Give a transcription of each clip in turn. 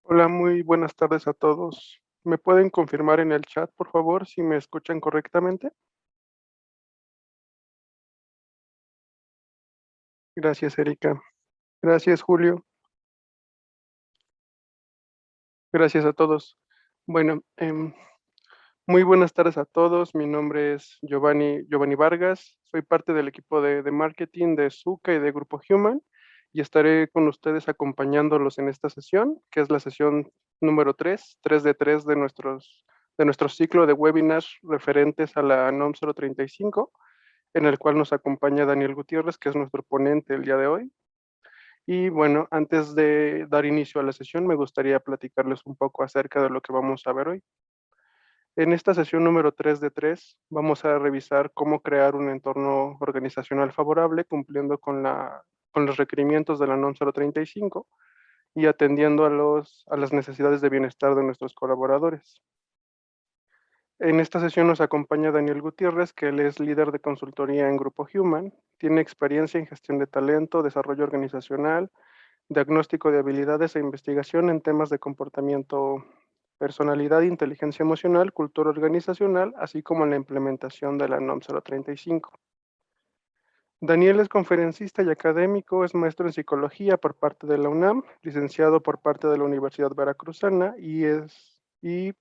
Hola, muy buenas tardes a todos. ¿Me pueden confirmar en el chat, por favor, si me escuchan correctamente? Gracias, Erika. Gracias, Julio. Gracias a todos. Bueno, muy buenas tardes a todos. Mi nombre es Giovanni Vargas. Soy parte del equipo de marketing de Zuka y de Grupo Human y estaré con ustedes acompañándolos en esta sesión, que es la sesión número 3 de 3 de nuestro ciclo de webinars referentes a la NOM 035, en el cual nos acompaña Daniel Gutiérrez, que es nuestro ponente el día de hoy. Y bueno, antes de dar inicio a la sesión, me gustaría platicarles un poco acerca de lo que vamos a ver hoy. En esta sesión número 3 de 3 vamos a revisar cómo crear un entorno organizacional favorable cumpliendo con los requerimientos de la NOM 035 y atendiendo a las necesidades de bienestar de nuestros colaboradores. En esta sesión nos acompaña Daniel Gutiérrez, que él es líder de consultoría en Grupo Human, tiene experiencia en gestión de talento, desarrollo organizacional, diagnóstico de habilidades e investigación en temas de comportamiento, personalidad, inteligencia emocional, cultura organizacional, así como en la implementación de la NOM 035. Daniel es conferencista y académico, es maestro en psicología por parte de la UNAM, licenciado por parte de la Universidad Veracruzana y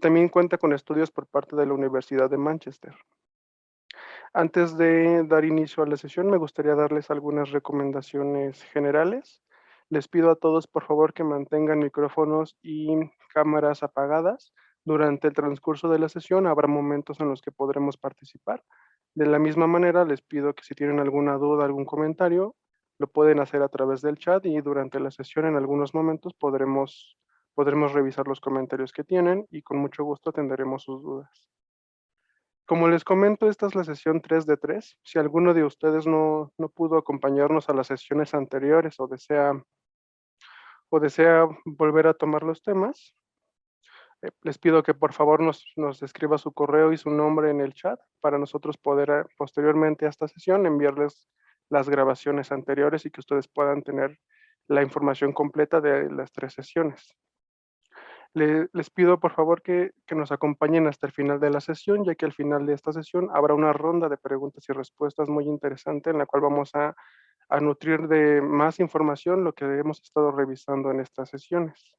también cuenta con estudios por parte de la Universidad de Manchester. Antes de dar inicio a la sesión, me gustaría darles algunas recomendaciones generales. Les pido a todos, por favor, que mantengan micrófonos y cámaras apagadas. Durante el transcurso de la sesión habrá momentos en los que podremos participar. De la misma manera, les pido que si tienen alguna duda, algún comentario, lo pueden hacer a través del chat y durante la sesión en algunos momentos podremos revisar los comentarios que tienen y con mucho gusto atenderemos sus dudas. Como les comento, esta es la sesión 3 de 3. Si alguno de ustedes no pudo acompañarnos a las sesiones anteriores o desea volver a tomar los temas, les pido que por favor nos escriba su correo y su nombre en el chat para nosotros poder posteriormente a esta sesión enviarles las grabaciones anteriores y que ustedes puedan tener la información completa de las 3 sesiones. Les pido por favor que nos acompañen hasta el final de la sesión, ya que al final de esta sesión habrá una ronda de preguntas y respuestas muy interesante en la cual vamos a nutrir de más información lo que hemos estado revisando en estas sesiones.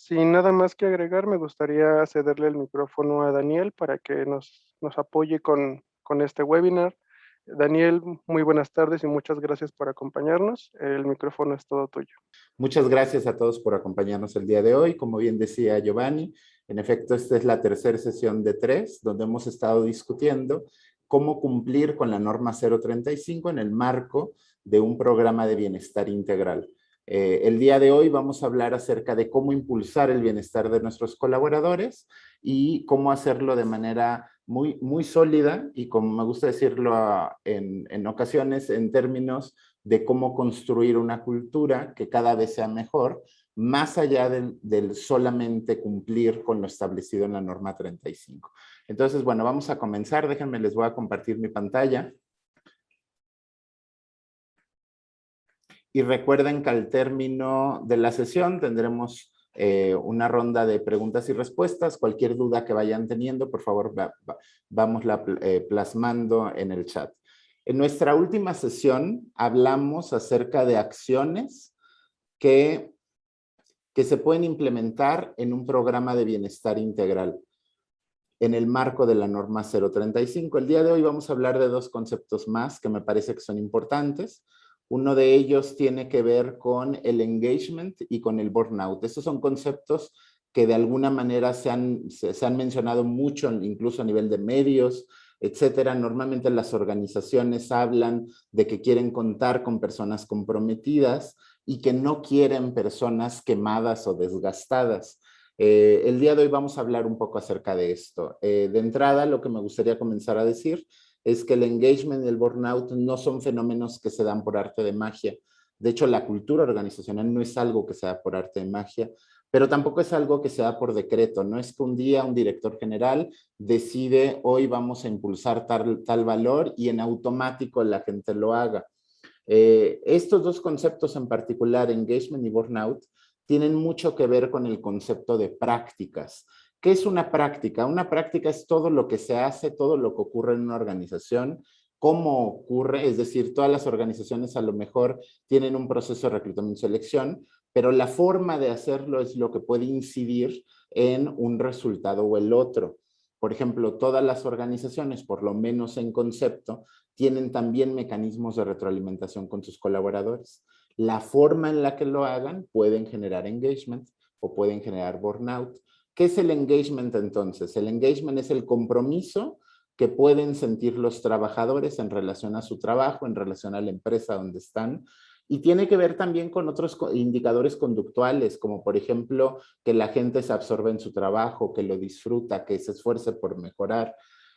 Sin nada más que agregar, me gustaría cederle el micrófono a Daniel para que nos apoye con este webinar. Daniel, muy buenas tardes y muchas gracias por acompañarnos. El micrófono es todo tuyo. Muchas gracias a todos por acompañarnos el día de hoy. Como bien decía Giovanni, en efecto, esta es la tercera sesión de 3, donde hemos estado discutiendo cómo cumplir con la norma 035 en el marco de un programa de bienestar integral. El día de hoy vamos a hablar acerca de cómo impulsar el bienestar de nuestros colaboradores y cómo hacerlo de manera muy sólida y, como me gusta decirlo en ocasiones, en términos de cómo construir una cultura que cada vez sea mejor, más allá del solamente cumplir con lo establecido en la norma 35. Entonces, bueno, vamos a comenzar. Déjenme, les voy a compartir mi pantalla. Y recuerden que al término de la sesión tendremos una ronda de preguntas y respuestas. Cualquier duda que vayan teniendo, por favor, vamos plasmando en el chat. En nuestra última sesión hablamos acerca de acciones que se pueden implementar en un programa de bienestar integral en el marco de la norma 035. El día de hoy vamos a hablar de dos conceptos más que me parece que son importantes. Uno de ellos tiene que ver con el engagement y con el burnout. Estos son conceptos que de alguna manera se han mencionado mucho, incluso a nivel de medios, etcétera. Normalmente las organizaciones hablan de que quieren contar con personas comprometidas y que no quieren personas quemadas o desgastadas. El día de hoy vamos a hablar un poco acerca de esto. De entrada, lo que me gustaría comenzar a decir es que el engagement y el burnout no son fenómenos que se dan por arte de magia. De hecho, la cultura organizacional no es algo que se da por arte de magia, pero tampoco es algo que se da por decreto. No es que un día un director general decide hoy vamos a impulsar tal valor y en automático la gente lo haga. Estos dos conceptos en particular, engagement y burnout, tienen mucho que ver con el concepto de prácticas. ¿Qué es una práctica? Una práctica es todo lo que se hace, todo lo que ocurre en una organización, cómo ocurre, es decir, todas las organizaciones a lo mejor tienen un proceso de reclutamiento y selección, pero la forma de hacerlo es lo que puede incidir en un resultado o el otro. Por ejemplo, todas las organizaciones, por lo menos en concepto, tienen también mecanismos de retroalimentación con sus colaboradores. La forma en la que lo hagan pueden generar engagement o pueden generar burnout. ¿Qué es el engagement entonces? El engagement es el compromiso que pueden sentir los trabajadores en relación a su trabajo, en relación a la empresa donde están, y tiene que ver también con otros indicadores conductuales, como por ejemplo que la gente se absorbe en su trabajo, que lo disfruta, que se esfuerce por mejorar.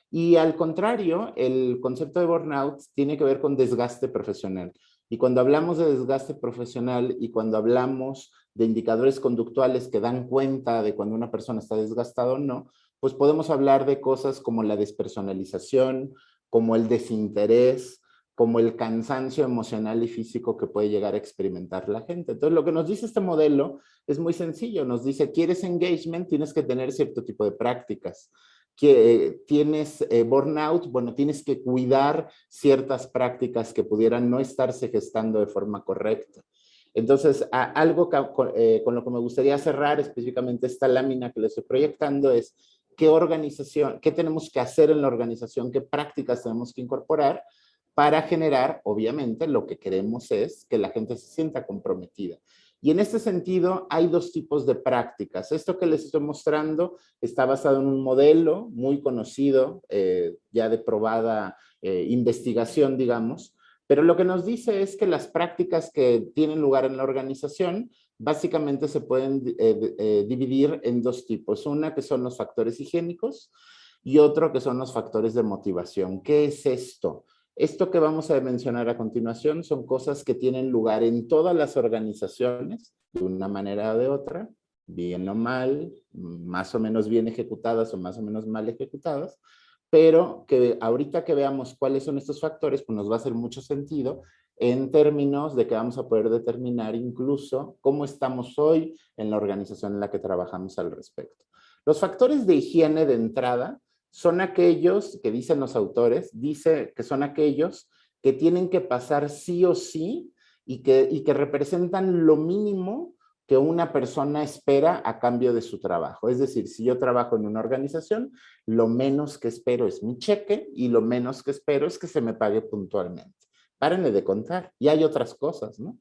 Y al contrario, el concepto de burnout tiene que ver con desgaste profesional. Y cuando hablamos de desgaste profesional y cuando hablamos de indicadores conductuales que dan cuenta de cuando una persona está desgastada o no, pues podemos hablar de cosas como la despersonalización, como el desinterés, como el cansancio emocional y físico que puede llegar a experimentar la gente. Entonces, lo que nos dice este modelo es muy sencillo. Nos dice, ¿quieres engagement? Tienes que tener cierto tipo de prácticas. Que tienes burnout, bueno, tienes que cuidar ciertas prácticas que pudieran no estarse gestando de forma correcta. Entonces, algo con lo que me gustaría cerrar específicamente esta lámina que les estoy proyectando es qué organización, qué tenemos que hacer en la organización, qué prácticas tenemos que incorporar para generar, obviamente, lo que queremos es que la gente se sienta comprometida. Y en este sentido, hay dos tipos de prácticas. Esto que les estoy mostrando está basado en un modelo muy conocido, ya de probada investigación, digamos, pero lo que nos dice es que las prácticas que tienen lugar en la organización básicamente se pueden dividir en dos tipos. Una que son los factores higiénicos y otro que son los factores de motivación. ¿Qué es esto? Esto que vamos a mencionar a continuación son cosas que tienen lugar en todas las organizaciones, de una manera o de otra, bien o mal, más o menos bien ejecutadas o más o menos mal ejecutadas, pero que ahorita que veamos cuáles son estos factores, pues nos va a hacer mucho sentido en términos de que vamos a poder determinar incluso cómo estamos hoy en la organización en la que trabajamos al respecto. Los factores de higiene de entrada son aquellos que dicen los autores, dice que son aquellos que tienen que pasar sí o sí y que representan lo mínimo que una persona espera a cambio de su trabajo. Es decir, si yo trabajo en una organización, lo menos que espero es mi cheque y lo menos que espero es que se me pague puntualmente. Párenle de contar. Y hay otras cosas, ¿no?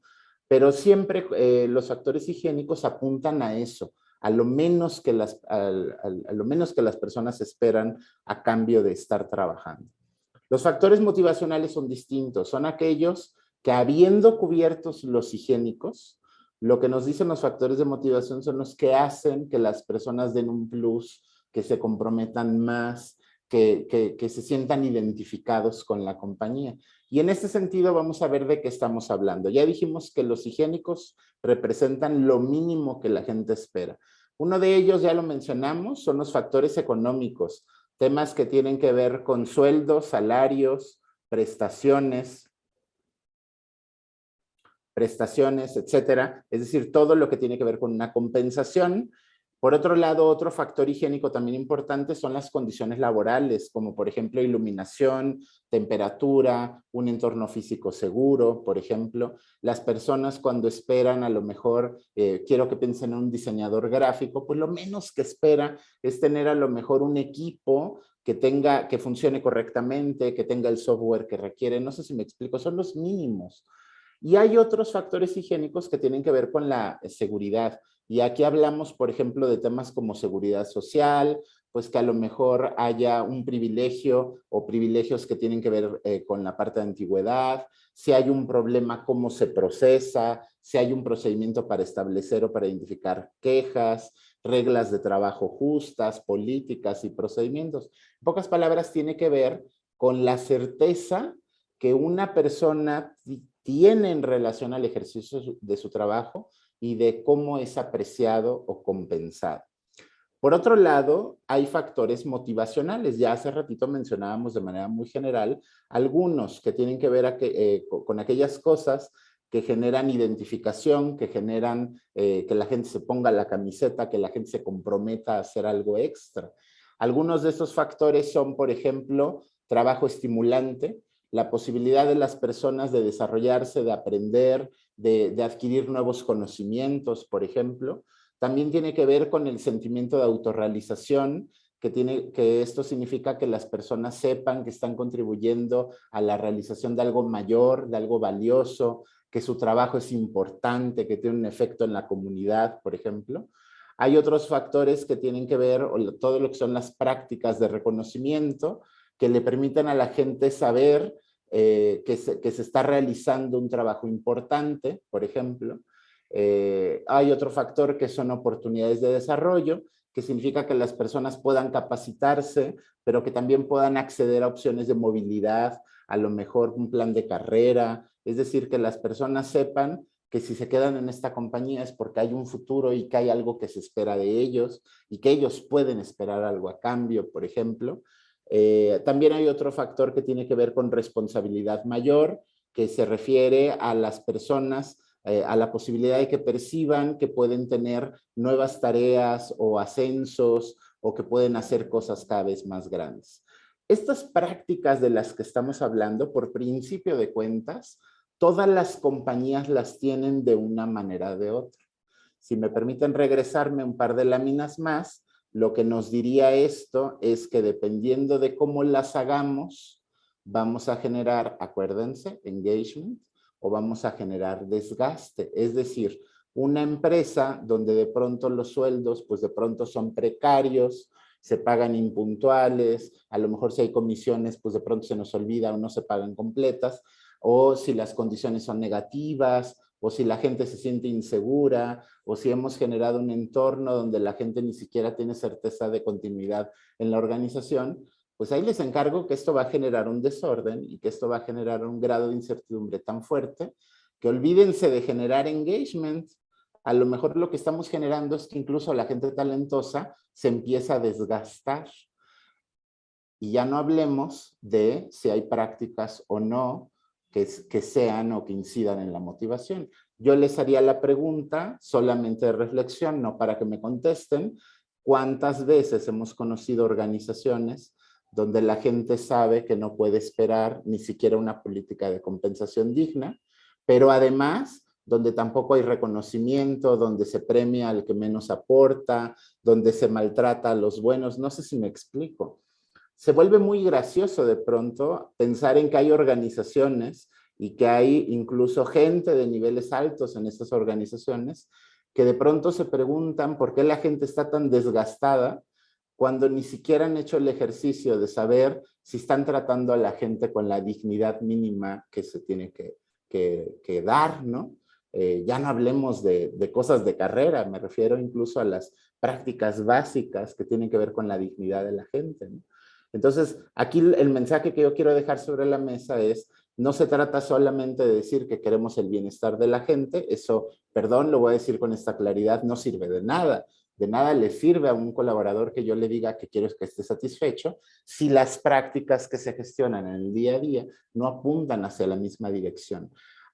Pero siempre los factores higiénicos apuntan a eso, a lo menos que lo menos que las personas esperan a cambio de estar trabajando. Los factores motivacionales son distintos, son aquellos que habiendo cubiertos los higiénicos, lo que nos dicen los factores de motivación son los que hacen que las personas den un plus, que se comprometan más, que se sientan identificados con la compañía. Y en este sentido vamos a ver de qué estamos hablando. Ya dijimos que los higiénicos representan lo mínimo que la gente espera. Uno de ellos, ya lo mencionamos, son los factores económicos, temas que tienen que ver con sueldos, salarios, prestaciones, etcétera. Es decir, todo lo que tiene que ver con una compensación. Por otro lado, otro factor higiénico también importante son las condiciones laborales, como por ejemplo iluminación, temperatura, un entorno físico seguro, por ejemplo. Las personas cuando esperan, a lo mejor, quiero que piensen en un diseñador gráfico, pues lo menos que espera es tener a lo mejor un equipo que funcione correctamente, que tenga el software que requiere. No sé si me explico, son los mínimos. Y hay otros factores higiénicos que tienen que ver con la seguridad. Y aquí hablamos, por ejemplo, de temas como seguridad social, pues que a lo mejor haya un privilegio o privilegios que tienen que ver con la parte de antigüedad, si hay un problema, cómo se procesa, si hay un procedimiento para establecer o para identificar quejas, reglas de trabajo justas, políticas y procedimientos. En pocas palabras, tiene que ver con la certeza que una persona tiene en relación al ejercicio de su trabajo y de cómo es apreciado o compensado. Por otro lado, hay factores motivacionales. Ya hace ratito mencionábamos de manera muy general algunos que tienen que ver con aquellas cosas que generan identificación, que generan que la gente se ponga la camiseta, que la gente se comprometa a hacer algo extra. Algunos de esos factores son, por ejemplo, trabajo estimulante, la posibilidad de las personas de desarrollarse, de aprender, de adquirir nuevos conocimientos, por ejemplo. También tiene que ver con el sentimiento de autorrealización, que esto significa que las personas sepan que están contribuyendo a la realización de algo mayor, de algo valioso, que su trabajo es importante, que tiene un efecto en la comunidad, por ejemplo. Hay otros factores que tienen que ver, o todo lo que son las prácticas de reconocimiento, que le permiten a la gente saber que se está realizando un trabajo importante, por ejemplo. Hay otro factor que son oportunidades de desarrollo, que significa que las personas puedan capacitarse, pero que también puedan acceder a opciones de movilidad, a lo mejor un plan de carrera, es decir, que las personas sepan que si se quedan en esta compañía es porque hay un futuro y que hay algo que se espera de ellos y que ellos pueden esperar algo a cambio, por ejemplo. También hay otro factor que tiene que ver con responsabilidad mayor, que se refiere a las personas, a la posibilidad de que perciban que pueden tener nuevas tareas o ascensos o que pueden hacer cosas cada vez más grandes. Estas prácticas de las que estamos hablando, por principio de cuentas, todas las compañías las tienen de una manera o de otra. Si me permiten regresarme un par de láminas más, lo que nos diría esto es que dependiendo de cómo las hagamos, vamos a generar, acuérdense, engagement, o vamos a generar desgaste. Es decir, una empresa donde de pronto los sueldos, pues de pronto son precarios, se pagan impuntuales, a lo mejor si hay comisiones, pues de pronto se nos olvida o no se pagan completas, o si las condiciones son negativas, o si la gente se siente insegura, o si hemos generado un entorno donde la gente ni siquiera tiene certeza de continuidad en la organización, pues ahí les encargo que esto va a generar un desorden y que esto va a generar un grado de incertidumbre tan fuerte que olvídense de generar engagement. A lo mejor lo que estamos generando es que incluso la gente talentosa se empieza a desgastar. Y ya no hablemos de si hay prácticas o no que sean o que incidan en la motivación. Yo les haría la pregunta solamente de reflexión, no para que me contesten, ¿cuántas veces hemos conocido organizaciones donde la gente sabe que no puede esperar ni siquiera una política de compensación digna, pero además donde tampoco hay reconocimiento, donde se premia al que menos aporta, donde se maltrata a los buenos? No sé si me explico. Se vuelve muy gracioso de pronto pensar en que hay organizaciones y que hay incluso gente de niveles altos en estas organizaciones que de pronto se preguntan por qué la gente está tan desgastada cuando ni siquiera han hecho el ejercicio de saber si están tratando a la gente con la dignidad mínima que se tiene que dar, ¿no? Ya no hablemos de cosas de carrera, me refiero incluso a las prácticas básicas que tienen que ver con la dignidad de la gente, ¿no? Entonces, aquí el mensaje que yo quiero dejar sobre la mesa es, no se trata solamente de decir que queremos el bienestar de la gente, eso, perdón, lo voy a decir con esta claridad, no sirve de nada. De nada le sirve a un colaborador que yo le diga que quiero que esté satisfecho si las prácticas que se gestionan en el día a día no apuntan hacia la misma dirección.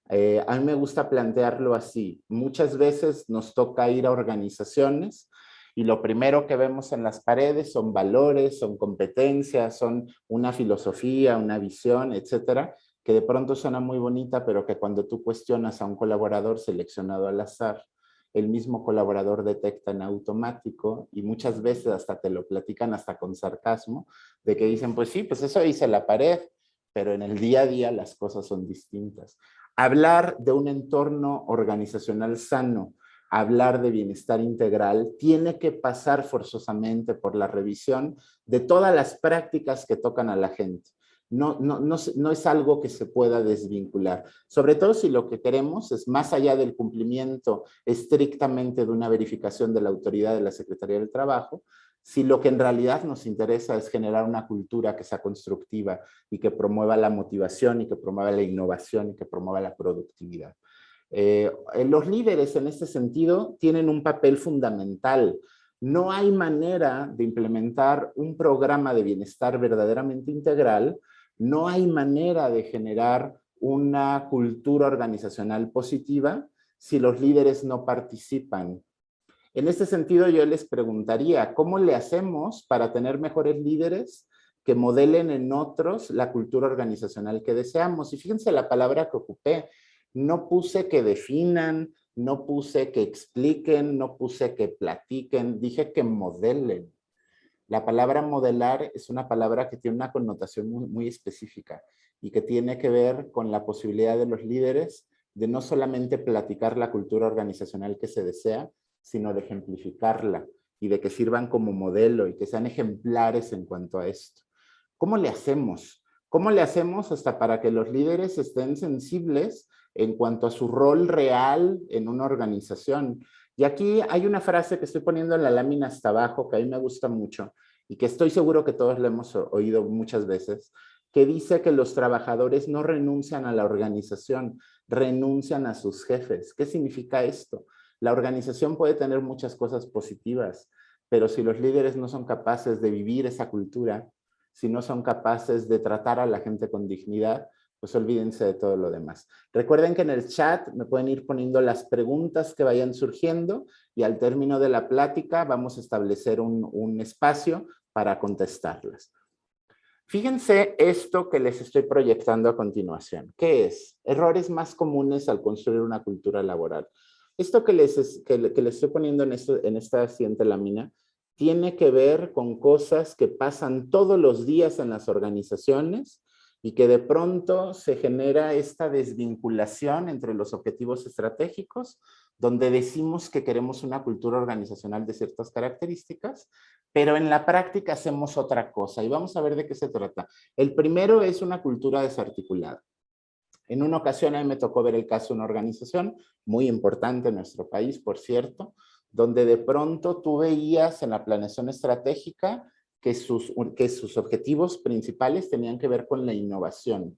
A mí me gusta plantearlo así. Muchas veces nos toca ir a organizaciones y lo primero que vemos en las paredes son valores, son competencias, son una filosofía, una visión, etcétera, que de pronto suena muy bonita, pero que cuando tú cuestionas a un colaborador seleccionado al azar, el mismo colaborador detecta en automático y muchas veces hasta te lo platican hasta con sarcasmo, de que dicen, pues sí, pues eso dice la pared, pero en el día a día las cosas son distintas. Hablar de un entorno organizacional sano, hablar de bienestar integral, tiene que pasar forzosamente por la revisión de todas las prácticas que tocan a la gente. No es algo que se pueda desvincular, sobre todo si lo que queremos es más allá del cumplimiento estrictamente de una verificación de la autoridad de la Secretaría del Trabajo, si lo que en realidad nos interesa es generar una cultura que sea constructiva y que promueva la motivación y que promueva la innovación y que promueva la productividad. Los líderes en este sentido tienen un papel fundamental. No hay manera de implementar un programa de bienestar verdaderamente integral, no hay manera de generar una cultura organizacional positiva si los líderes no participan? En este sentido, yo les preguntaría, ¿cómo le hacemos para tener mejores líderes que modelen en otros la cultura organizacional que deseamos? Y fíjense la palabra que ocupé. No puse que definan, no puse que expliquen, no puse que platiquen, dije que modelen. La palabra modelar es una palabra que tiene una connotación muy específica y que tiene que ver con la posibilidad de los líderes de no solamente platicar la cultura organizacional que se desea, sino de ejemplificarla y de que sirvan como modelo y que sean ejemplares en cuanto a esto. ¿Cómo le hacemos? ¿Cómo le hacemos hasta para que los líderes estén sensibles en cuanto a su rol real en una organización? Y aquí hay una frase que estoy poniendo en la lámina hasta abajo, que a mí me gusta mucho y que estoy seguro que todos la hemos oído muchas veces, que dice que los trabajadores no renuncian a la organización, renuncian a sus jefes. ¿Qué significa esto? La organización puede tener muchas cosas positivas, pero si los líderes no son capaces de vivir esa cultura, si no son capaces de tratar a la gente con dignidad, pues olvídense de todo lo demás. Recuerden que en el chat me pueden ir poniendo las preguntas que vayan surgiendo y al término de la plática vamos a establecer un espacio para contestarlas. Fíjense esto que les estoy proyectando a continuación. ¿Qué es? Errores más comunes al construir una cultura laboral. Esto que les estoy poniendo en esta siguiente lámina tiene que ver con cosas que pasan todos los días en las organizaciones y que de pronto se genera esta desvinculación entre los objetivos estratégicos, donde decimos que queremos una cultura organizacional de ciertas características, pero en la práctica hacemos otra cosa y vamos a ver de qué se trata. El primero es una cultura desarticulada. En una ocasión a mí me tocó ver el caso de una organización muy importante en nuestro país, por cierto, donde de pronto tú veías en la planeación estratégica que sus objetivos principales tenían que ver con la innovación.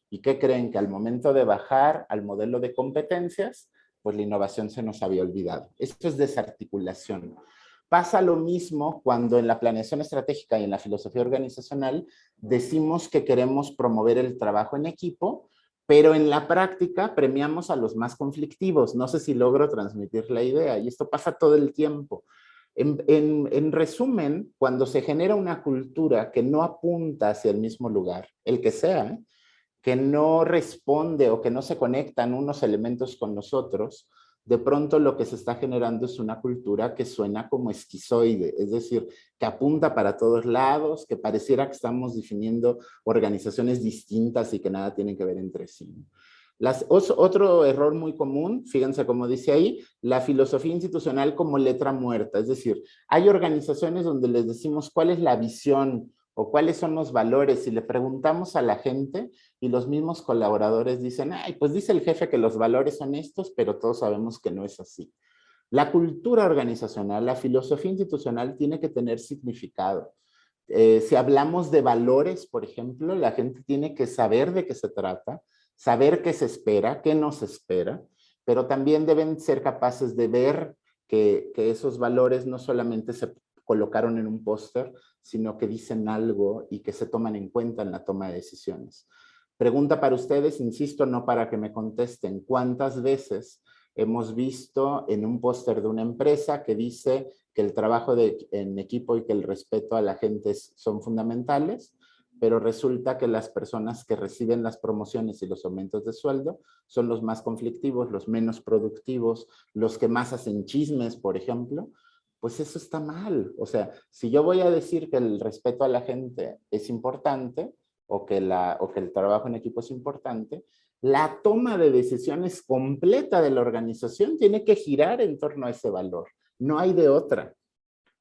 ¿Y qué creen? Que al momento de bajar al modelo de competencias, pues la innovación se nos había olvidado. Esto es desarticulación. Pasa lo mismo cuando en la planeación estratégica y en la filosofía organizacional decimos que queremos promover el trabajo en equipo, pero en la práctica premiamos a los más conflictivos. No sé si logro transmitir la idea y esto pasa todo el tiempo. En resumen, cuando se genera una cultura que no apunta hacia el mismo lugar, el que sea, que no responde o que no se conectan unos elementos con los otros, de pronto lo que se está generando es una cultura que suena como esquizoide, es decir, que apunta para todos lados, que pareciera que estamos definiendo organizaciones distintas y que nada tienen que ver entre sí. Otro error muy común, fíjense cómo dice ahí, la filosofía institucional como letra muerta, es decir, hay organizaciones donde les decimos cuál es la visión o cuáles son los valores y le preguntamos a la gente y los mismos colaboradores dicen, ay, pues dice el jefe que los valores son estos, pero todos sabemos que no es así. La cultura organizacional, la filosofía institucional tiene que tener significado. Si hablamos de valores, por ejemplo, la gente tiene que saber de qué se trata, saber qué se espera, qué no se espera, pero también deben ser capaces de ver que esos valores no solamente se colocaron en un póster, sino que dicen algo y que se toman en cuenta en la toma de decisiones. Pregunta para ustedes, insisto, no para que me contesten, ¿cuántas veces hemos visto en un póster de una empresa que dice que el trabajo en equipo y que el respeto a la gente son fundamentales, pero resulta que las personas que reciben las promociones y los aumentos de sueldo son los más conflictivos, los menos productivos, los que más hacen chismes, por ejemplo? Pues eso está mal. O sea, si yo voy a decir que el respeto a la gente es importante o que el trabajo en equipo es importante, la toma de decisiones completa de la organización tiene que girar en torno a ese valor. No hay de otra.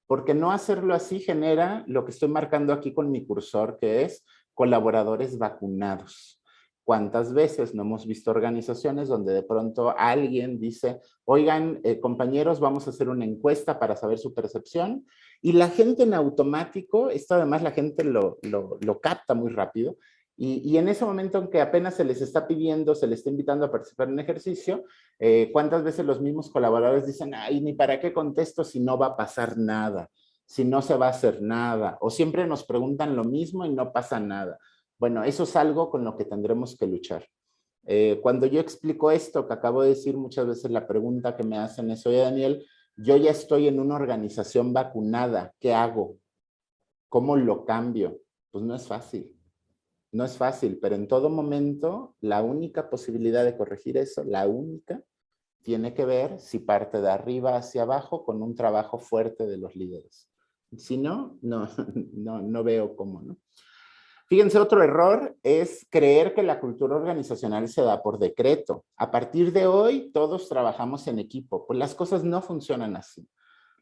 Porque no hacerlo así genera lo que estoy marcando aquí con mi cursor, que es colaboradores vacunados. ¿Cuántas veces no hemos visto organizaciones donde de pronto alguien dice, oigan, compañeros, vamos a hacer una encuesta para saber su percepción? Y la gente en automático, esto además la gente lo capta muy rápido, y en ese momento en que apenas se les está pidiendo, se les está invitando a participar en un ejercicio, ¿cuántas veces los mismos colaboradores dicen, ay, ni para qué contesto si no va a pasar nada, si no se va a hacer nada? O siempre nos preguntan lo mismo y no pasa nada. Bueno, eso es algo con lo que tendremos que luchar. Cuando yo explico esto que acabo de decir, muchas veces la pregunta que me hacen es, oye Daniel, yo ya estoy en una organización vacunada, ¿qué hago? ¿Cómo lo cambio? Pues no es fácil. No es fácil, pero en todo momento la única posibilidad de corregir eso, la única, tiene que ver si parte de arriba hacia abajo con un trabajo fuerte de los líderes. Si no, no veo cómo, ¿no? Fíjense, otro error es creer que la cultura organizacional se da por decreto. A partir de hoy, todos trabajamos en equipo. Pues las cosas no funcionan así.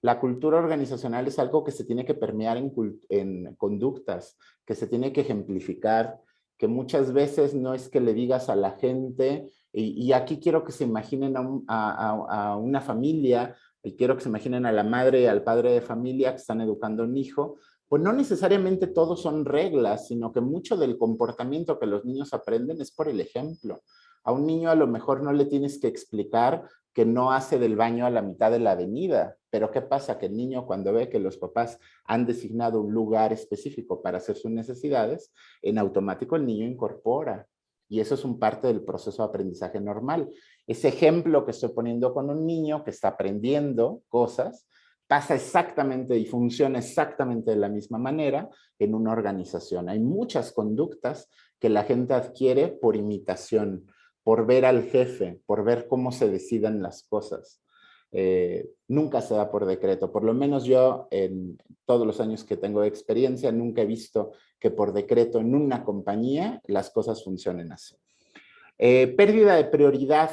La cultura organizacional es algo que se tiene que permear en conductas, que se tiene que ejemplificar, que muchas veces no es que le digas a la gente, y aquí quiero que se imaginen a una familia, y quiero que se imaginen a la madre y al padre de familia que están educando a un hijo, pues no necesariamente todos son reglas, sino que mucho del comportamiento que los niños aprenden es por el ejemplo. A un niño a lo mejor no le tienes que explicar que no hace del baño a la mitad de la avenida, pero ¿qué pasa? Que el niño cuando ve que los papás han designado un lugar específico para hacer sus necesidades, en automático el niño incorpora. Y eso es un parte del proceso de aprendizaje normal. Ese ejemplo que estoy poniendo con un niño que está aprendiendo cosas, pasa exactamente y funciona exactamente de la misma manera en una organización. Hay muchas conductas que la gente adquiere por imitación, por ver al jefe, por ver cómo se deciden las cosas. Nunca se da por decreto. Por lo menos yo, en todos los años que tengo de experiencia, nunca he visto que por decreto en una compañía las cosas funcionen así. Pérdida de prioridad.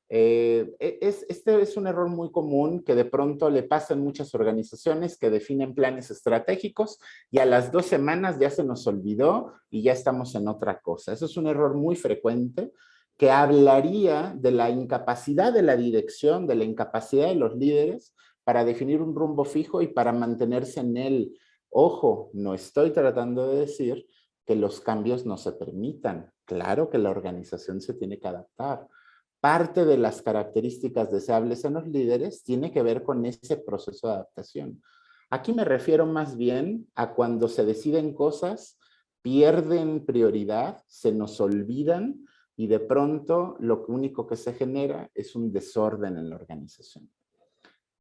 Este es un error muy común que de pronto le pasa en muchas organizaciones que definen planes estratégicos y a las 2 semanas ya se nos olvidó y ya estamos en otra cosa. Eso es un error muy frecuente que hablaría de la incapacidad de la dirección, de la incapacidad de los líderes para definir un rumbo fijo y para mantenerse en él. Ojo, no estoy tratando de decir que los cambios no se permitan. Claro que la organización se tiene que adaptar. Parte de las características deseables en los líderes tiene que ver con ese proceso de adaptación. Aquí me refiero más bien a cuando se deciden cosas, pierden prioridad, se nos olvidan y de pronto lo único que se genera es un desorden en la organización.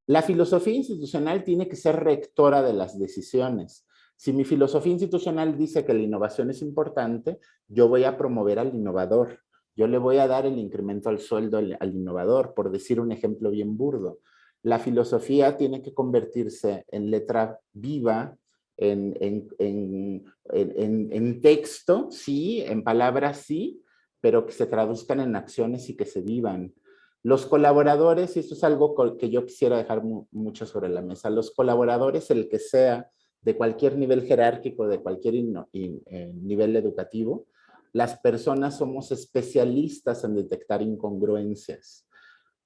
La filosofía institucional tiene que ser rectora de las decisiones. Si mi filosofía institucional dice que la innovación es importante, yo voy a promover al innovador. Yo le voy a dar el incremento al sueldo al innovador, por decir un ejemplo bien burdo. La filosofía tiene que convertirse en letra viva, en texto, sí, en palabras, sí, pero que se traduzcan en acciones y que se vivan. Los colaboradores, y esto es algo que yo quisiera dejar mucho sobre la mesa, los colaboradores, el que sea de cualquier nivel jerárquico, de cualquier nivel educativo, las personas somos especialistas en detectar incongruencias.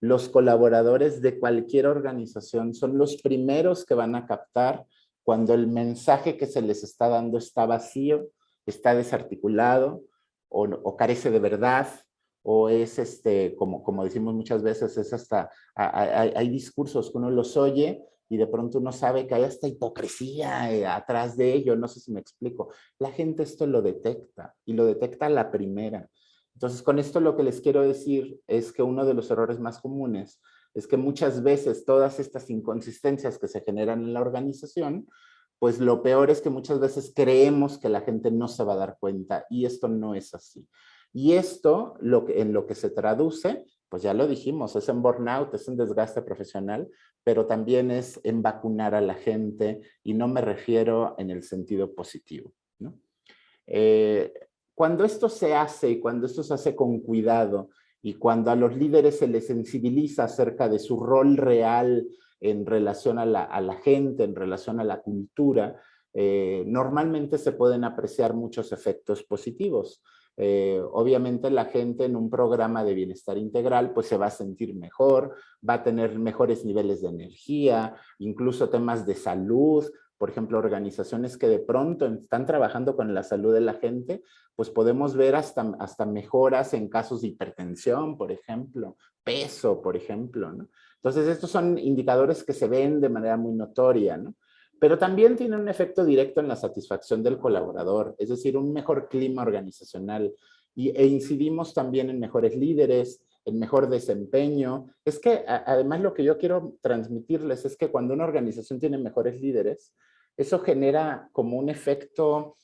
Los colaboradores de cualquier organización son los primeros que van a captar cuando el mensaje que se les está dando está vacío, está desarticulado o carece de verdad, o es, como decimos muchas veces, es hasta, hay discursos que uno los oye y de pronto uno sabe que hay hasta hipocresía atrás de ello, no sé si me explico. La gente esto lo detecta y lo detecta a la primera. Entonces, con esto lo que les quiero decir es que uno de los errores más comunes es que muchas veces todas estas inconsistencias que se generan en la organización, pues lo peor es que muchas veces creemos que la gente no se va a dar cuenta y esto no es así. Y esto, en lo que se traduce, pues ya lo dijimos, es en burnout, es en desgaste profesional, pero también es en vacunar a la gente y no me refiero en el sentido positivo, ¿no? Cuando esto se hace y cuando esto se hace con cuidado y cuando a los líderes se les sensibiliza acerca de su rol real en relación a la gente, en relación a la cultura, normalmente se pueden apreciar muchos efectos positivos. Obviamente la gente en un programa de bienestar integral pues se va a sentir mejor, va a tener mejores niveles de energía, incluso temas de salud. Por ejemplo, organizaciones que de pronto están trabajando con la salud de la gente, pues podemos ver hasta mejoras en casos de hipertensión, por ejemplo, peso, por ejemplo, ¿no? Entonces, estos son indicadores que se ven de manera muy notoria, ¿no? Pero también tienen un efecto directo en la satisfacción del colaborador, es decir, un mejor clima organizacional. e incidimos también en mejores líderes, en mejor desempeño. Es que además lo que yo quiero transmitirles es que cuando una organización tiene mejores líderes, eso genera como un efecto,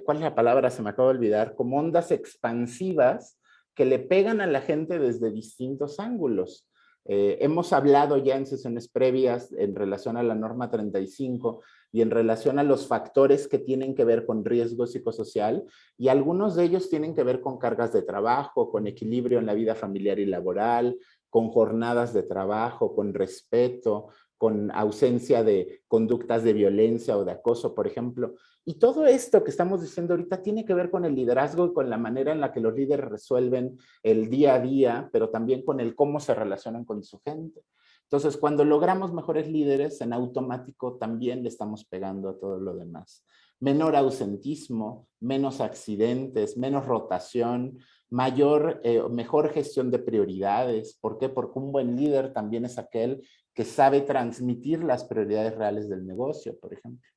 ¿cuál es la palabra? Se me acaba de olvidar, como ondas expansivas que le pegan a la gente desde distintos ángulos. Hemos hablado ya en sesiones previas en relación a la norma 35 y en relación a los factores que tienen que ver con riesgo psicosocial, y algunos de ellos tienen que ver con cargas de trabajo, con equilibrio en la vida familiar y laboral, con jornadas de trabajo, con respeto, con ausencia de conductas de violencia o de acoso, por ejemplo. Y todo esto que estamos diciendo ahorita tiene que ver con el liderazgo y con la manera en la que los líderes resuelven el día a día, pero también con el cómo se relacionan con su gente. Entonces, cuando logramos mejores líderes, en automático también le estamos pegando a todo lo demás. Menor ausentismo, menos accidentes, menos rotación, mejor gestión de prioridades. ¿Por qué? Porque un buen líder también es aquel que sabe transmitir las prioridades reales del negocio, por ejemplo.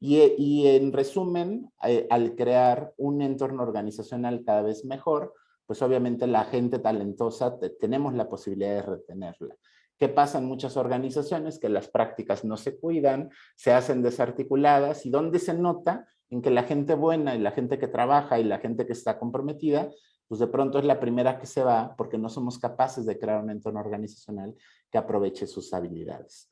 Y en resumen, al crear un entorno organizacional cada vez mejor, pues obviamente la gente talentosa tenemos la posibilidad de retenerla. ¿Qué pasa en muchas organizaciones? Que las prácticas no se cuidan, se hacen desarticuladas, y ¿dónde se nota? En que la gente buena y la gente que trabaja y la gente que está comprometida, pues de pronto es la primera que se va porque no somos capaces de crear un entorno organizacional que aproveche sus habilidades.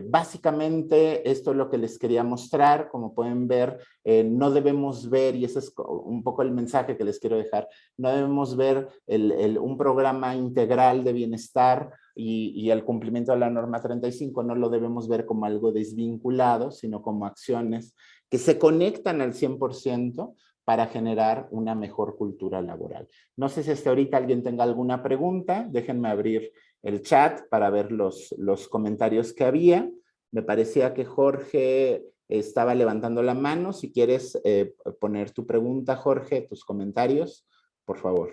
Básicamente esto es lo que les quería mostrar. Como pueden ver, no debemos ver, y ese es un poco el mensaje que les quiero dejar, no debemos ver un programa integral de bienestar y el cumplimiento de la norma 35, no lo debemos ver como algo desvinculado, sino como acciones que se conectan al 100% para generar una mejor cultura laboral. No sé si hasta ahorita alguien tenga alguna pregunta, déjenme abrir el chat para ver los comentarios que había. Me parecía que Jorge estaba levantando la mano. Si quieres poner tu pregunta, Jorge, tus comentarios, por favor.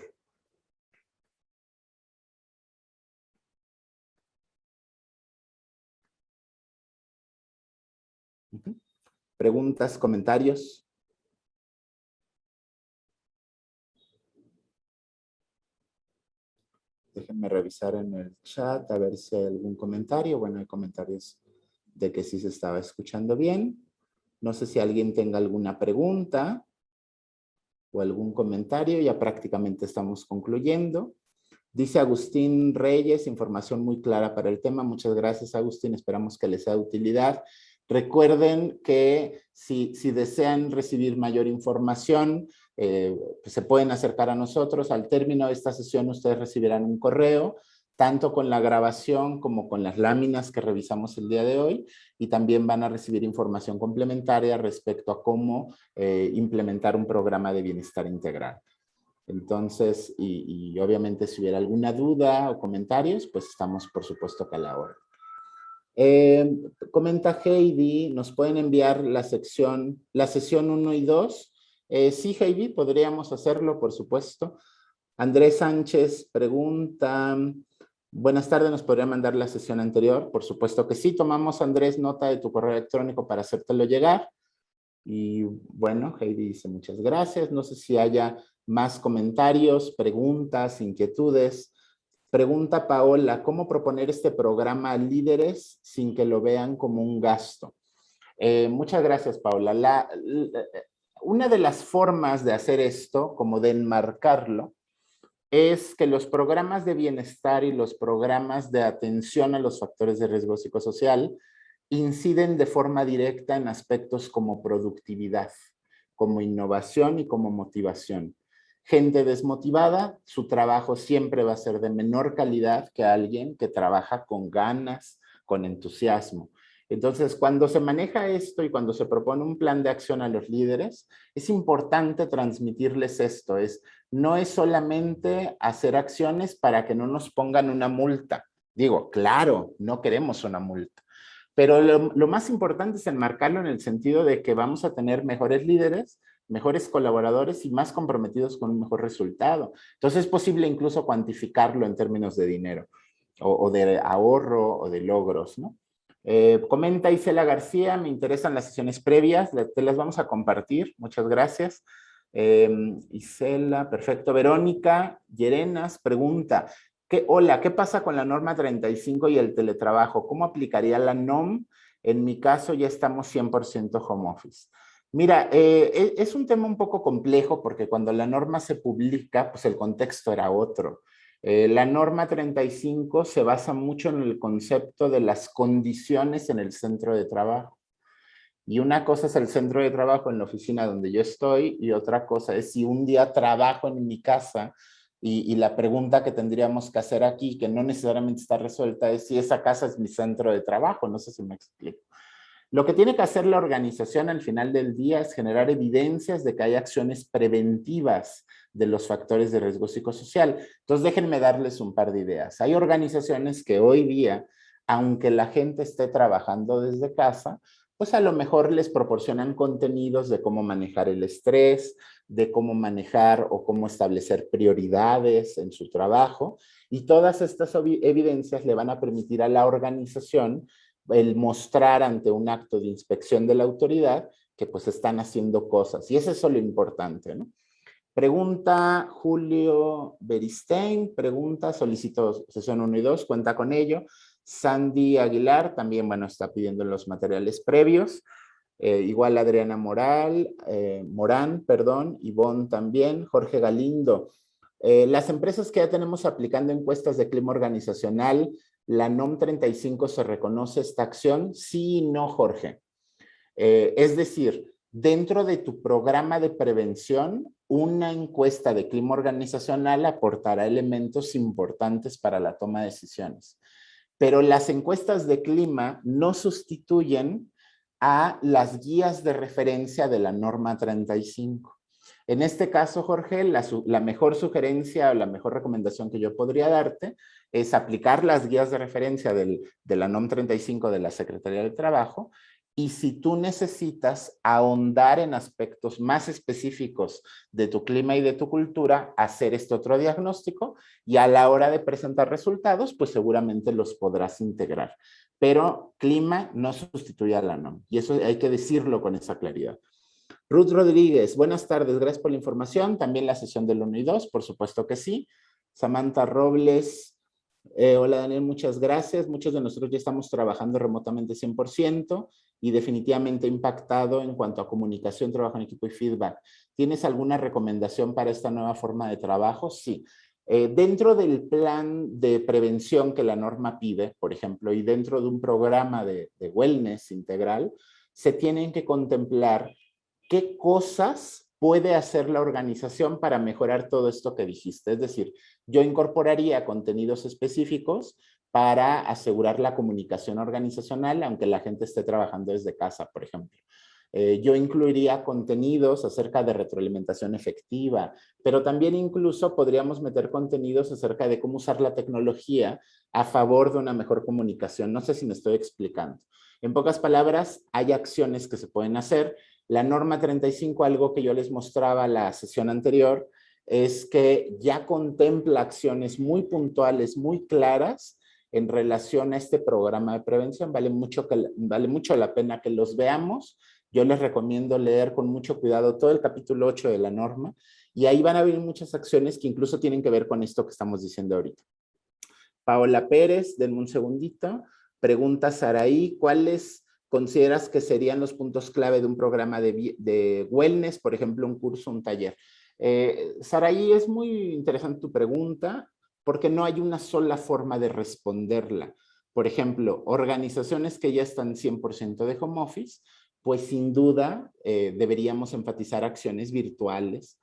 ¿Preguntas, comentarios? Déjenme revisar en el chat a ver si hay algún comentario. Bueno, hay comentarios de que sí se estaba escuchando bien. No sé si alguien tenga alguna pregunta o algún comentario. Ya prácticamente estamos concluyendo. Dice Agustín Reyes, información muy clara para el tema. Muchas gracias, Agustín. Esperamos que les sea de utilidad. Recuerden que si desean recibir mayor información, pues se pueden acercar a nosotros. Al término de esta sesión, ustedes recibirán un correo, tanto con la grabación como con las láminas que revisamos el día de hoy, y también van a recibir información complementaria respecto a cómo implementar un programa de bienestar integral. Entonces, y obviamente si hubiera alguna duda o comentarios, pues estamos por supuesto acá a la hora. Comenta Heidi, ¿nos pueden enviar la sesión 1 y 2? Sí, Heidi, podríamos hacerlo, por supuesto. Andrés Sánchez pregunta, buenas tardes, ¿nos podría mandar la sesión anterior? Por supuesto que sí. Tomamos, Andrés, nota de tu correo electrónico para hacértelo llegar. Y bueno, Heidi dice muchas gracias. No sé si haya más comentarios, preguntas, inquietudes. Pregunta Paola, ¿cómo proponer este programa a líderes sin que lo vean como un gasto? Muchas gracias, Paola. Una de las formas de hacer esto, como de enmarcarlo, es que los programas de bienestar y los programas de atención a los factores de riesgo psicosocial inciden de forma directa en aspectos como productividad, como innovación y como motivación. Gente desmotivada, su trabajo siempre va a ser de menor calidad que alguien que trabaja con ganas, con entusiasmo. Entonces, cuando se maneja esto y cuando se propone un plan de acción a los líderes, es importante transmitirles esto. No es solamente hacer acciones para que no nos pongan una multa. Digo, claro, no queremos una multa. Pero lo más importante es enmarcarlo en el sentido de que vamos a tener mejores líderes, mejores colaboradores y más comprometidos con un mejor resultado. Entonces es posible incluso cuantificarlo en términos de dinero o de ahorro o de logros, ¿no? Comenta Isela García, me interesan las sesiones previas, te las vamos a compartir, muchas gracias. Isela, perfecto. Verónica Llerenas pregunta, hola, ¿qué pasa con la norma 35 y el teletrabajo? ¿Cómo aplicaría la NOM? En mi caso ya estamos 100% home office. Mira, es un tema un poco complejo porque cuando la norma se publica, pues el contexto era otro. La norma 35 se basa mucho en el concepto de las condiciones en el centro de trabajo. Y una cosa es el centro de trabajo en la oficina donde yo estoy y otra cosa es si un día trabajo en mi casa y la pregunta que tendríamos que hacer aquí, que no necesariamente está resuelta, es si esa casa es mi centro de trabajo. No sé si me explico. Lo que tiene que hacer la organización al final del día es generar evidencias de que hay acciones preventivas de los factores de riesgo psicosocial. Entonces, déjenme darles un par de ideas. Hay organizaciones que hoy día, aunque la gente esté trabajando desde casa, pues a lo mejor les proporcionan contenidos de cómo manejar el estrés, de cómo manejar o cómo establecer prioridades en su trabajo. Y todas estas evidencias le van a permitir a la organización el mostrar ante un acto de inspección de la autoridad que pues están haciendo cosas. Y eso es lo importante, ¿no? Pregunta Julio Beristein, pregunta, solicito sesión 1 y 2, cuenta con ello. Sandy Aguilar también, bueno, está pidiendo los materiales previos. Igual Adriana Morán, perdón, Ivonne también, Jorge Galindo. Las empresas que ya tenemos aplicando encuestas de clima organizacional, ¿la NOM 35 se reconoce esta acción? Sí y no, Jorge. Es decir, dentro de tu programa de prevención, una encuesta de clima organizacional aportará elementos importantes para la toma de decisiones. Pero las encuestas de clima no sustituyen a las guías de referencia de la norma 35. En este caso, Jorge, la mejor sugerencia o la mejor recomendación que yo podría darte es aplicar las guías de referencia de la NOM 35 de la Secretaría del Trabajo. Y si tú necesitas ahondar en aspectos más específicos de tu clima y de tu cultura, hacer este otro diagnóstico y a la hora de presentar resultados, pues seguramente los podrás integrar. Pero clima no sustituye a la NOM y eso hay que decirlo con esa claridad. Ruth Rodríguez, buenas tardes, gracias por la información. También la sesión del 1 y 2, por supuesto que sí. Samantha Robles, hola Daniel, muchas gracias. Muchos de nosotros ya estamos trabajando remotamente 100% y definitivamente impactado en cuanto a comunicación, trabajo en equipo y feedback. ¿Tienes alguna recomendación para esta nueva forma de trabajo? Sí. Dentro del plan de prevención que la norma pide, por ejemplo, y dentro de un programa de wellness integral, se tienen que contemplar qué cosas puede hacer la organización para mejorar todo esto que dijiste. Es decir, yo incorporaría contenidos específicos para asegurar la comunicación organizacional, aunque la gente esté trabajando desde casa, por ejemplo. Yo incluiría contenidos acerca de retroalimentación efectiva, pero también incluso podríamos meter contenidos acerca de cómo usar la tecnología a favor de una mejor comunicación. No sé si me estoy explicando. En pocas palabras, hay acciones que se pueden hacer. La norma 35, algo que yo les mostraba la sesión anterior, es que ya contempla acciones muy puntuales, muy claras en relación a este programa de prevención. Vale mucho la pena que los veamos. Yo les recomiendo leer con mucho cuidado todo el capítulo 8 de la norma y ahí van a ver muchas acciones que incluso tienen que ver con esto que estamos diciendo ahorita. Paola Pérez, denme un segundito. Pregunta Saraí, ¿cuáles consideras que serían los puntos clave de un programa de wellness, por ejemplo, un curso, un taller? Saraí, es muy interesante tu pregunta porque no hay una sola forma de responderla. Por ejemplo, organizaciones que ya están 100% de home office, pues sin duda deberíamos enfatizar acciones virtuales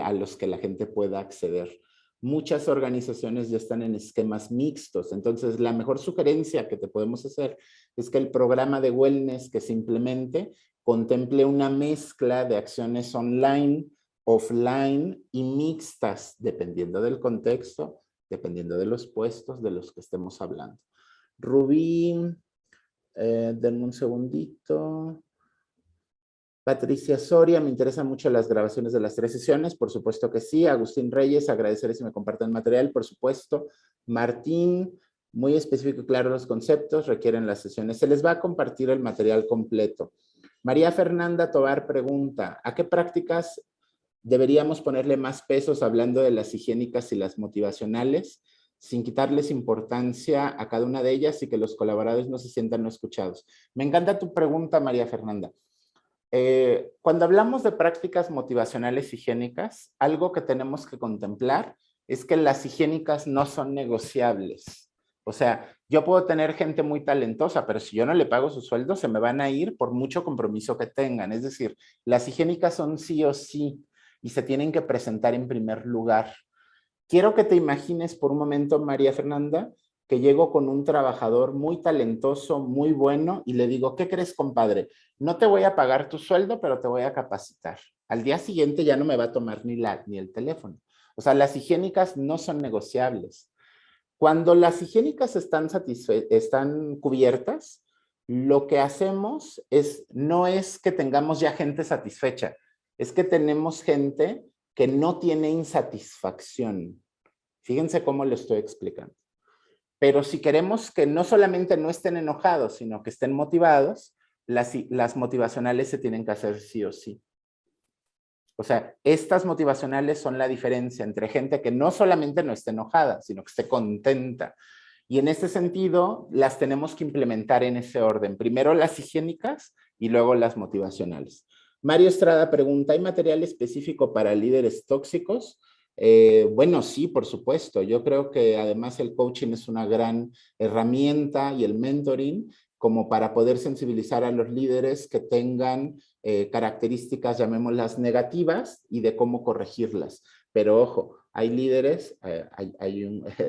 a los que la gente pueda acceder. Muchas organizaciones ya están en esquemas mixtos. Entonces, la mejor sugerencia que te podemos hacer es que el programa de wellness que se implemente contemple una mezcla de acciones online, offline y mixtas, dependiendo del contexto, dependiendo de los puestos de los que estemos hablando. Rubí, denme un segundito. Patricia Soria, me interesan mucho las grabaciones de las 3 sesiones, por supuesto que sí. Agustín Reyes, agradecerles si me comparten material, por supuesto. Martín, muy específico y claro los conceptos, requieren las sesiones. Se les va a compartir el material completo. María Fernanda Tobar pregunta, ¿a qué prácticas deberíamos ponerle más pesos hablando de las higiénicas y las motivacionales, sin quitarles importancia a cada una de ellas y que los colaboradores no se sientan no escuchados. Me encanta tu pregunta, María Fernanda. Cuando hablamos de prácticas motivacionales higiénicas, algo que tenemos que contemplar es que las higiénicas no son negociables. O sea, yo puedo tener gente muy talentosa, pero si yo no le pago su sueldo, se me van a ir por mucho compromiso que tengan. Es decir, las higiénicas son sí o sí y se tienen que presentar en primer lugar. Quiero que te imagines por un momento, María Fernanda, que llego con un trabajador muy talentoso, muy bueno, y le digo, ¿qué crees, compadre? No te voy a pagar tu sueldo, pero te voy a capacitar. Al día siguiente ya no me va a tomar ni el teléfono. O sea, las higiénicas no son negociables. Cuando las higiénicas están cubiertas, lo que hacemos no es que tengamos ya gente satisfecha, es que tenemos gente que no tiene insatisfacción. Fíjense cómo lo estoy explicando. Pero si queremos que no solamente no estén enojados, sino que estén motivados, las motivacionales se tienen que hacer sí o sí. O sea, estas motivacionales son la diferencia entre gente que no solamente no esté enojada, sino que esté contenta. Y en ese sentido, las tenemos que implementar en ese orden. Primero las higiénicas y luego las motivacionales. Mario Estrada pregunta, ¿hay material específico para líderes tóxicos? Bueno, sí, por supuesto. Yo creo que además el coaching es una gran herramienta y el mentoring como para poder sensibilizar a los líderes que tengan características, llamémoslas negativas, y de cómo corregirlas. Pero ojo, hay líderes,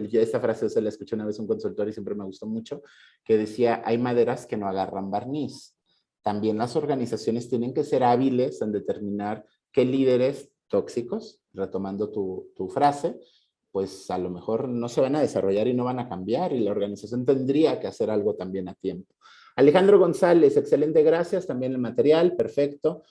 yo esta frase se la escuché una vez a un consultor y siempre me gustó mucho, que decía, hay maderas que no agarran barniz. También las organizaciones tienen que ser hábiles en determinar qué líderes tóxicos, retomando tu frase, pues a lo mejor no se van a desarrollar y no van a cambiar y la organización tendría que hacer algo también a tiempo. Alejandro González, excelente, gracias. También el material, perfecto.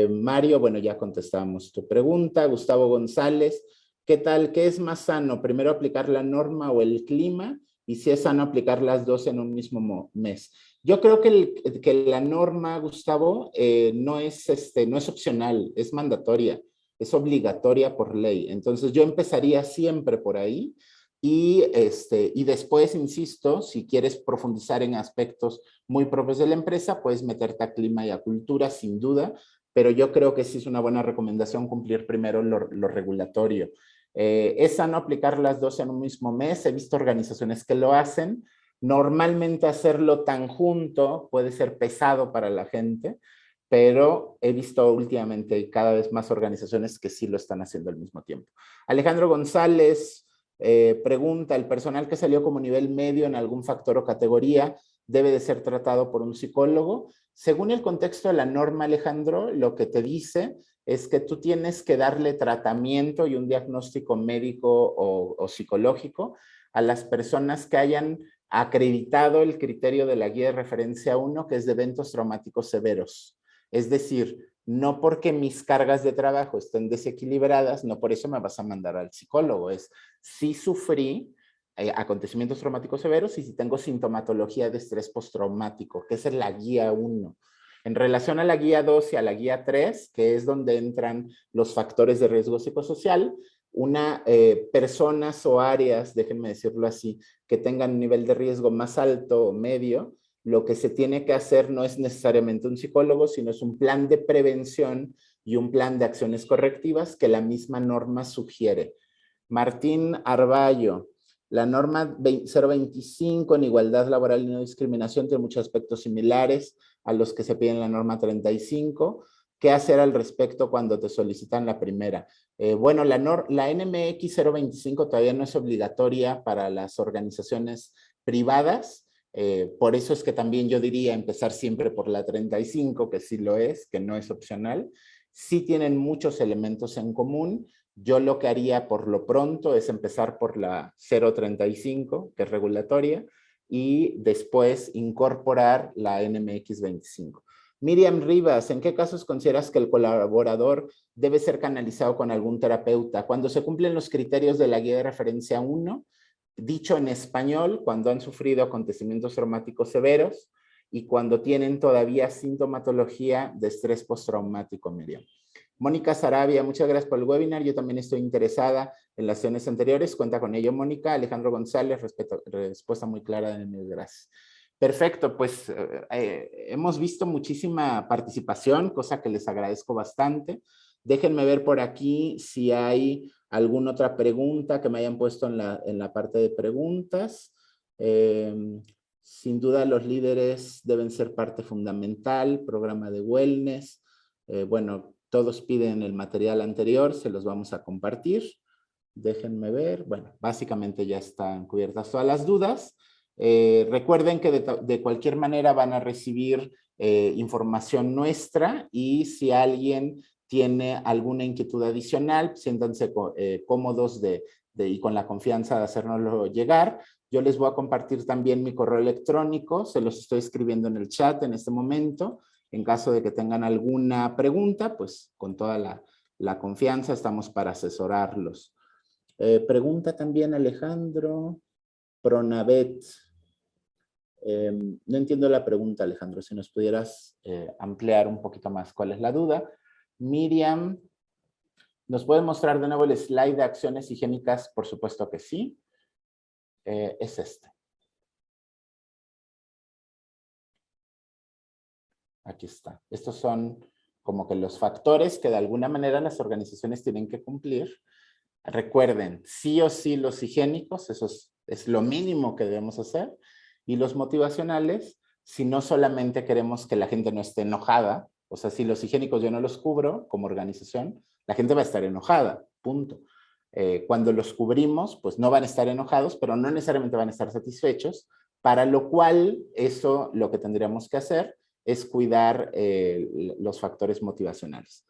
Mario, bueno, ya contestamos tu pregunta. Gustavo González, ¿qué tal? ¿Qué es más sano? ¿Primero aplicar la norma o el clima? Y si es sano aplicar las dos en un mismo mes. Yo creo que la norma, Gustavo, no es opcional, es mandatoria, es obligatoria por ley. Entonces yo empezaría siempre por ahí y después, insisto, si quieres profundizar en aspectos muy propios de la empresa, puedes meterte a clima y a cultura, sin duda, pero yo creo que sí es una buena recomendación cumplir primero lo regulatorio. Es sano aplicar las dos en un mismo mes. He visto organizaciones que lo hacen. Normalmente hacerlo tan junto puede ser pesado para la gente, pero he visto últimamente cada vez más organizaciones que sí lo están haciendo al mismo tiempo. Alejandro González pregunta, ¿el personal que salió como nivel medio en algún factor o categoría debe de ser tratado por un psicólogo? Según el contexto de la norma, Alejandro, lo que te dice es que tú tienes que darle tratamiento y un diagnóstico médico o psicológico a las personas que hayan acreditado el criterio de la guía de referencia 1, que es de eventos traumáticos severos. Es decir, no porque mis cargas de trabajo estén desequilibradas, no por eso me vas a mandar al psicólogo. Es si sufrí acontecimientos traumáticos severos y si tengo sintomatología de estrés postraumático, que esa es la guía 1. En relación a la guía 2 y a la guía 3, que es donde entran los factores de riesgo psicosocial, personas o áreas, déjenme decirlo así, que tengan un nivel de riesgo más alto o medio, lo que se tiene que hacer no es necesariamente un psicólogo, sino es un plan de prevención y un plan de acciones correctivas que la misma norma sugiere. Martín Arballo, la norma 025 en igualdad laboral y no discriminación tiene muchos aspectos similares a los que se piden en la norma 35. ¿Qué hacer al respecto cuando te solicitan la primera? Bueno, la NMX 025 todavía no es obligatoria para las organizaciones privadas. Por eso es que también yo diría empezar siempre por la 35, que sí lo es, que no es opcional. Sí tienen muchos elementos en común. Yo lo que haría por lo pronto es empezar por la 035, que es regulatoria, y después incorporar la NMX 25. Miriam Rivas, ¿en qué casos consideras que el colaborador debe ser canalizado con algún terapeuta? Cuando se cumplen los criterios de la guía de referencia 1, dicho en español, cuando han sufrido acontecimientos traumáticos severos y cuando tienen todavía sintomatología de estrés postraumático, Miriam. Mónica Sarabia, muchas gracias por el webinar. Yo también estoy interesada en las sesiones anteriores. Cuenta con ello, Mónica. Alejandro González, respuesta muy clara de mil gracias. Perfecto, pues hemos visto muchísima participación, cosa que les agradezco bastante. Déjenme ver por aquí si hay alguna otra pregunta que me hayan puesto en la parte de preguntas. Sin duda los líderes deben ser parte fundamental, programa de wellness. Bueno, todos piden el material anterior, se los vamos a compartir. Déjenme ver, bueno, básicamente ya están cubiertas todas las dudas. Recuerden que de cualquier manera van a recibir información nuestra y si alguien tiene alguna inquietud adicional, siéntanse cómodos y con la confianza de hacérnoslo llegar. Yo les voy a compartir también mi correo electrónico, se los estoy escribiendo en el chat en este momento. En caso de que tengan alguna pregunta, pues con toda la confianza estamos para asesorarlos. Pregunta también Alejandro Pronavet. No entiendo la pregunta, Alejandro, si nos pudieras ampliar un poquito más cuál es la duda. Miriam, ¿nos puede mostrar de nuevo el slide de acciones higiénicas? Por supuesto que sí. Es este. Aquí está. Estos son como que los factores que de alguna manera las organizaciones tienen que cumplir. Recuerden, sí o sí los higiénicos, eso es lo mínimo que debemos hacer. Y los motivacionales, si no solamente queremos que la gente no esté enojada, o sea, si los higiénicos yo no los cubro como organización, la gente va a estar enojada, punto. Cuando los cubrimos, pues no van a estar enojados, pero no necesariamente van a estar satisfechos, para lo cual eso lo que tendríamos que hacer es cuidar los factores motivacionales.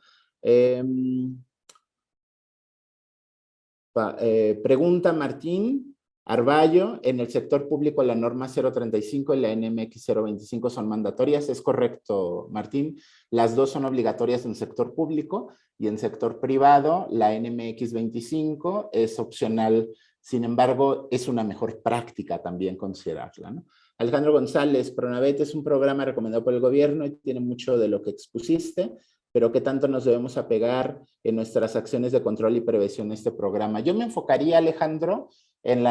Pregunta Martín Arballo, en el sector público la norma 035 y la NMX 025 son mandatorias. Es correcto, Martín. Las dos son obligatorias en sector público y en sector privado la NMX 25 es opcional. Sin embargo, es una mejor práctica también considerarla, ¿no? Alejandro González, Pronavet es un programa recomendado por el gobierno y tiene mucho de lo que expusiste, pero ¿qué tanto nos debemos apegar en nuestras acciones de control y prevención de este programa? Yo me enfocaría, Alejandro, en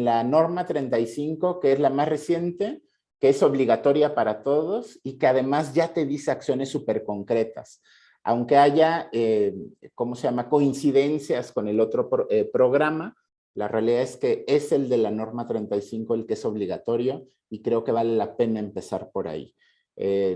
la norma 35, que es la más reciente, que es obligatoria para todos y que además ya te dice acciones súper concretas. Aunque haya, ¿cómo se llama?, coincidencias con el otro programa, la realidad es que es el de la norma 35 el que es obligatorio y creo que vale la pena empezar por ahí.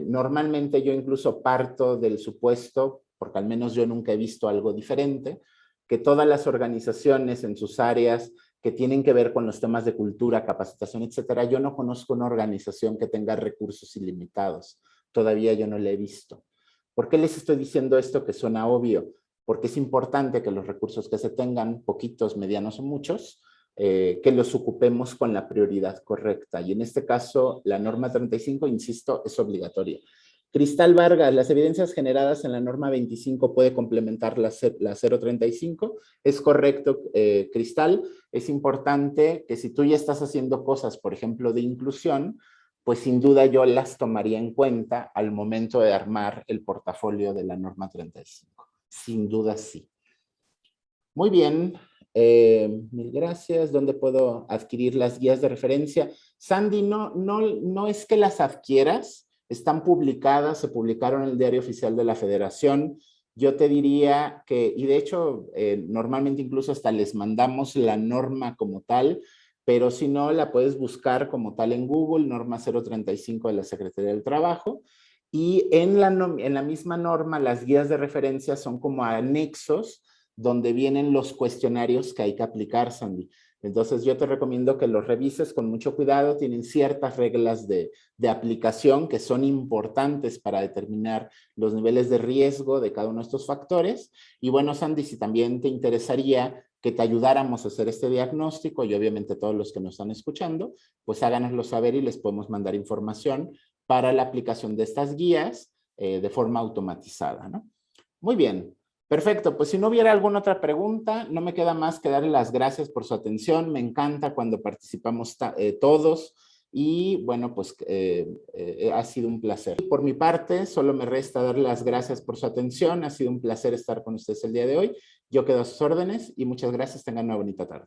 Normalmente yo incluso parto del supuesto, porque al menos yo nunca he visto algo diferente, que todas las organizaciones en sus áreas que tienen que ver con los temas de cultura, capacitación, etcétera, yo no conozco una organización que tenga recursos ilimitados. Todavía yo no la he visto. ¿Por qué les estoy diciendo esto que suena obvio? Porque es importante que los recursos que se tengan, poquitos, medianos o muchos, que los ocupemos con la prioridad correcta. Y en este caso, la norma 35, insisto, es obligatoria. Cristal Vargas, las evidencias generadas en la norma 25 puede complementar la 035. Es correcto, Cristal. Es importante que si tú ya estás haciendo cosas, por ejemplo, de inclusión, pues sin duda yo las tomaría en cuenta al momento de armar el portafolio de la norma 35. Sin duda sí. Muy bien. Mil gracias. ¿Dónde puedo adquirir las guías de referencia? Sandy, no es que las adquieras, están publicadas, se publicaron en el Diario Oficial de la Federación. Yo te diría que, y de hecho, normalmente incluso hasta les mandamos la norma como tal, pero si no, la puedes buscar como tal en Google, norma 035 de la Secretaría del Trabajo. Y en la misma norma, las guías de referencia son como anexos donde vienen los cuestionarios que hay que aplicar, Sandy. Entonces yo te recomiendo que los revises con mucho cuidado, tienen ciertas reglas de aplicación que son importantes para determinar los niveles de riesgo de cada uno de estos factores. Y bueno, Sandy, si también te interesaría que te ayudáramos a hacer este diagnóstico y obviamente todos los que nos están escuchando, pues háganoslo saber y les podemos mandar información para la aplicación de estas guías de forma automatizada, ¿no? Muy bien. Perfecto, pues si no hubiera alguna otra pregunta, no me queda más que darle las gracias por su atención. Me encanta cuando participamos todos. Y bueno, pues ha sido un placer. Por mi parte, solo me resta dar las gracias por su atención. Ha sido un placer estar con ustedes el día de hoy. Yo quedo a sus órdenes y muchas gracias. Tengan una bonita tarde.